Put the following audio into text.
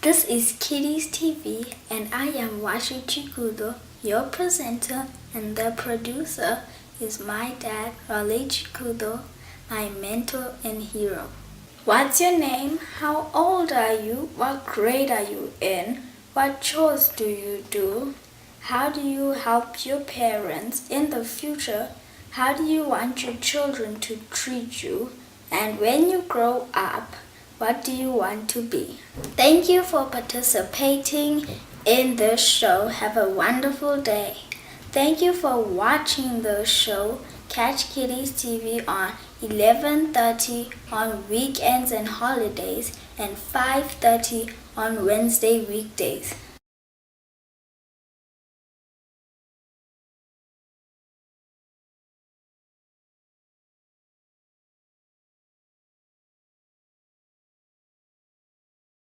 This is Kitty's TV and I am Washi Chikudo, your presenter, and the producer is my dad, Raleigh Chikudo, my mentor and hero. What's your name? How old are you? What grade are you in? What chores do you do? How do you help your parents in the future? How do you want your children to treat you? And when you grow up, what do you want to be? Thank you for participating in the show. Have a wonderful day. Thank you for watching the show. Catch Kitty's TV on 11:30 on weekends and holidays and 5:30 on Wednesday weekdays.